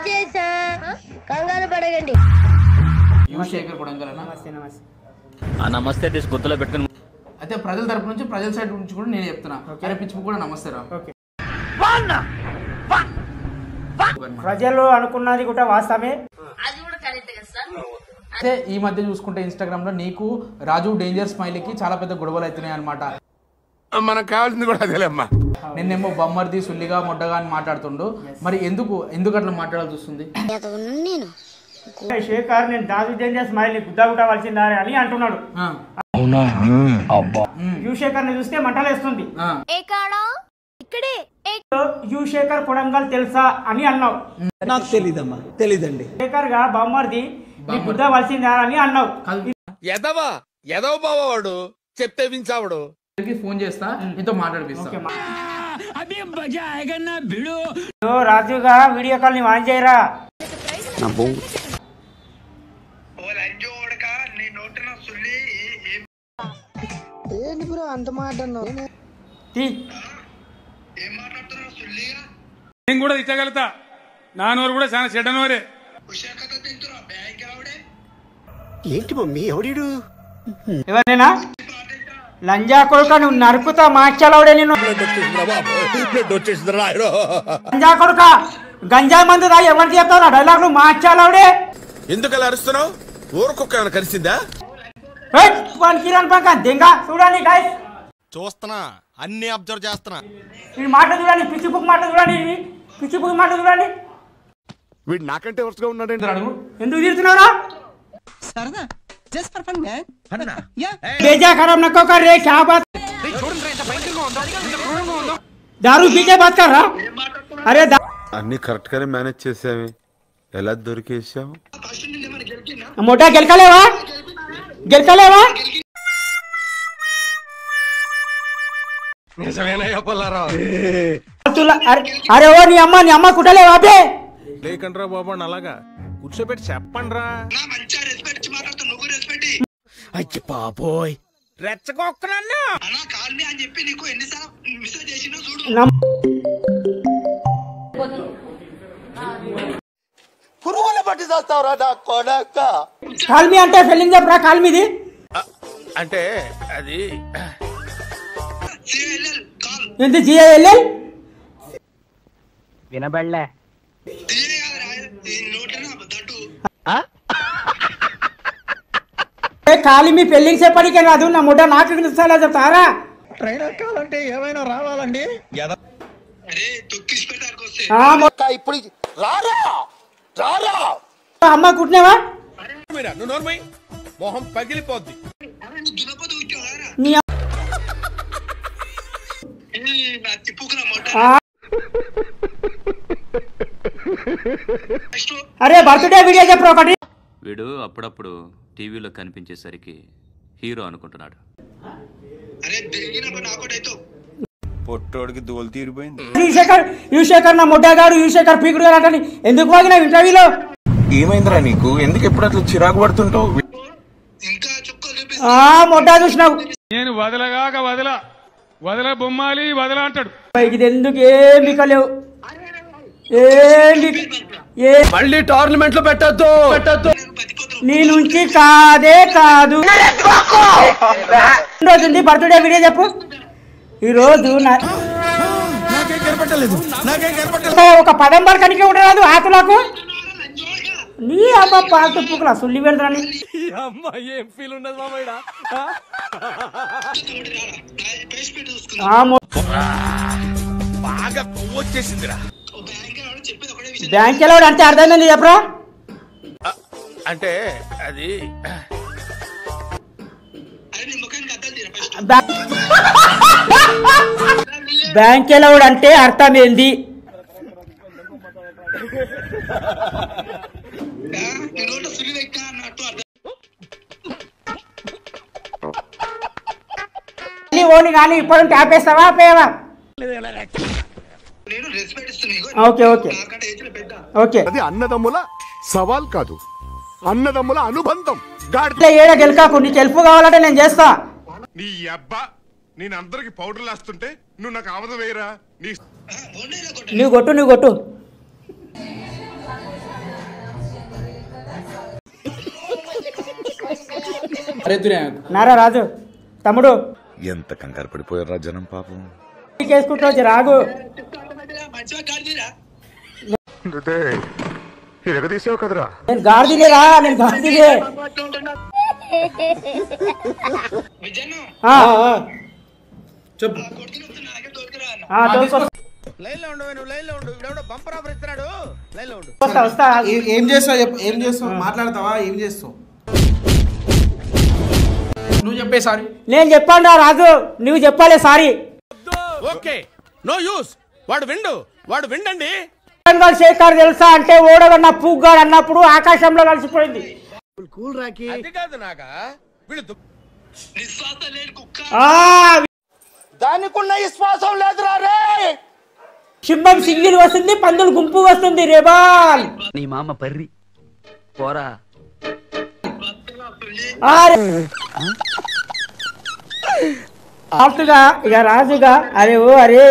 వచ్చేసా కంగారు పడకండి. శేఖర్ కొడంగల్ నమస్తే. నమస్తే తీసి గుర్తులో పెట్టుకుని అయితే ప్రజల తరపు నుంచి ప్రజల సైడ్ నుంచి కూడా నేను చెప్తున్నా. అరే పిచ్చి కూడా నమస్తే రా. ప్రజలు అనుకున్నది కూడా వాస్తవమే. అయితే ఈ మధ్య చూసుకుంటే ఇన్స్టాగ్రామ్ లో నీకు రాజు డేంజర్ స్మైలీకి చాలా పెద్ద గొడవలు అవుతున్నాయి అనమాట. మనకు కావాల్సింది కూడా అదేలేమ్మా. నిన్నేమో బొమ్మర్ది సుల్లిగా మొడ్డగా అని మాట్లాడుతుండు. మరి ఎందుకు అట్లా మాట్లాడాల్సి వస్తుంది? శేఖర్ నేను రాజు డేంజర్ స్మైల్ గుద్దా వలసిందా అని అంటున్నాడు. యుశేఖర్ ని చూస్తే మంటలేస్తుంది. యుశేఖర్ కొడంగల్ తెలుసా అని అన్నావు. నాకు తెలీదమ్మా, తెలీదండి. శేఖర్ గా బొమ్మర్ది గుద్దా వలసిందా అని అన్నావు. ఎదవ బావాడు చెప్తే వించావుడు. ఫోన్ చేస్తా, నీతో మాట్లాడిపిస్తా. రాజుగా వీడియో కాల్ ని ఆన్ చేయరా. అంత మాట నేను కూడా ఇచ్చగలుగుతా. నా నోరు కూడా చాలా చెడ్డ నోరే. ఏంటి మమ్మీ ఎవడీడు? ఎవరైనా లంజా కొడుక నువ్వు నరుకుతా మార్చాలవుడే. నేను లంజా కొడుక గంజా మందు రా ఎవరికి చెప్తావు డైలాగ్ నువ్వు మార్చాలవుడే. ఎందుకు అలా అరుస్తున్నావు? ఊరుకొక్క కలిసిందా? కిరణ్ పంక దెంగా చూడండి గైస్. చూస్తున్నా, అన్ని అబ్జర్వ్ చేస్తున్నా. ఈ మాట చూడండి, పిచ్చి బుక్ మాట చూడండి, పిచ్చి బుక్ మాట చూడండి. వీడు నాకంటే వరుసగా ఉన్నాడంటే అడుగు. ఎందుకు తీరుతున్నారా? సరదా జస్ట్ ఫర్ ఫన్ మ్యాన్. बेजा खराब नको कर रे. क्या बात दारू पी के बात कर रहा? अरे అన్ని కరెక్ట్ గానే మేనేజ్ చేసావి. ఎలా దొరికేసావు? मोटा గెలకలేవా? నిజమేనా చెప్పలారా? అరే ఓ నీ అమ్మ కుట్టలేవా బే? లేకండ్రా బాబు అలాగా కూర్చోబెట్టి చెప్పండ్రా. అయ్య బాబోయ్ రెచ్చగొక్కనన్నా పురుగుల పట్టి చేస్తావురా నా కొడక. కాల్మీ అంటే ఫెల్లింగ్ చెప్పరా. కాల్మీది అంటే అది ఎంత జిఐఎల్ఎల్ వినబడలే. ఖాళీ మీ పెళ్లికి చెప్పడికే రాదు. నా ముడ్డ నాకు పిలుస్తారా చెప్తారా? ట్రైనర్ కావాలంటే ఏమైనా రావాలండి. ఇప్పుడు రారా అమ్మ కుట్టినావా? మొహం పగిలిపోద్ది. అరే బర్త్డే వీడియో చెప్పు ఒకటి. వీడు అప్పుడప్పుడు టీవీలో కనిపించేసరికి హీరో అనుకుంటున్నాడు. పొట్టోడికి దోలు తీరిపోయింది. యుశేఖర్ నా ముడ్డగాడు యుశేఖర్ పీకుడు గారు అంటే ఎందుకు వాగినావు ఇంటర్వ్యూలో? ఏమైందిరా నీకు? ఎందుకు ఎప్పుడు అట్లా చిరాకు పడుతుంటావు? ముడ్డా చూసినావు. నేను వదలగాక వదల బొమ్మాలి వదల అంటాడు. ఇది ఎందుకు ఏం బికలేవు. మళ్ళీ టోర్నమెంట్ లో పెట్టద్దు. నీ నుంచి కాదే కాదు. రోజు బర్త్డే వీడియో చెప్పు. ఈ రోజు ఒక పదం బరకనికి ఉండరాదు ఆతులకు. నీ అమ్మ పాత పుక్కుల సుల్లి వెళ్ళరాని. ఏం ఫీల్ ఉండదు మామయ్య. బాగా వచ్చేసిందిరా. బ్యాంక్ ఎలా అంటే అర్థమైంది చెప్పరా? అంటే అది బ్యాంక్ ఎలా అంటే అర్థమైంది. ఓని కానీ ఇప్పుడు ట్యాప్ వేస్తావా పేవా? Okay okay okay. అది అన్నదమ్ముల సవాల్ కాదు, అన్నదమ్ముల అనుబంధం. ఏడ గెలకాకు. నీకు హెల్ప్ కావాలంటే నేను చేస్తా. నీ అబ్బా నేను అందరికి పౌడర్లు వేస్తుంటే నువ్వు నాకు ఆమదం వేయరా? నువ్వు కొట్టు అరే తురే నారా రాజు తమ్ముడు ఎంత కంగారు పడిపోయారా జనం పాపం. కేసుకుంటూ రాగు నేను గాడిదిలేరా, నేను గాడిదిలే. చెప్పు. వస్తా ఏం చేస్తావు చెప్పు, ఏం చేస్తావు, మాట్లాడతావా, ఏం చేస్తావు నువ్వు చెప్పే సారీ. నేను చెప్పాను రాజు, నువ్వు చెప్పాలి సారీ. Okay no use. వాడు విండండి. శేఖర్ తెలుసా అంటే ఓడగన్న పూగ్గాడు అన్నప్పుడు ఆకాశంలో కలిసిపోయింది. అది కాదు నాగా వీళ్ళు దానికున్న విశ్వాసం లేదురా రే. సింహం సింగిల్ వస్తుంది, పందులు గుంపు వస్తుంది. రేబాల్ నీ మామ పర్రి పోరా. ఇక రాజుగా అరే ఓ అరే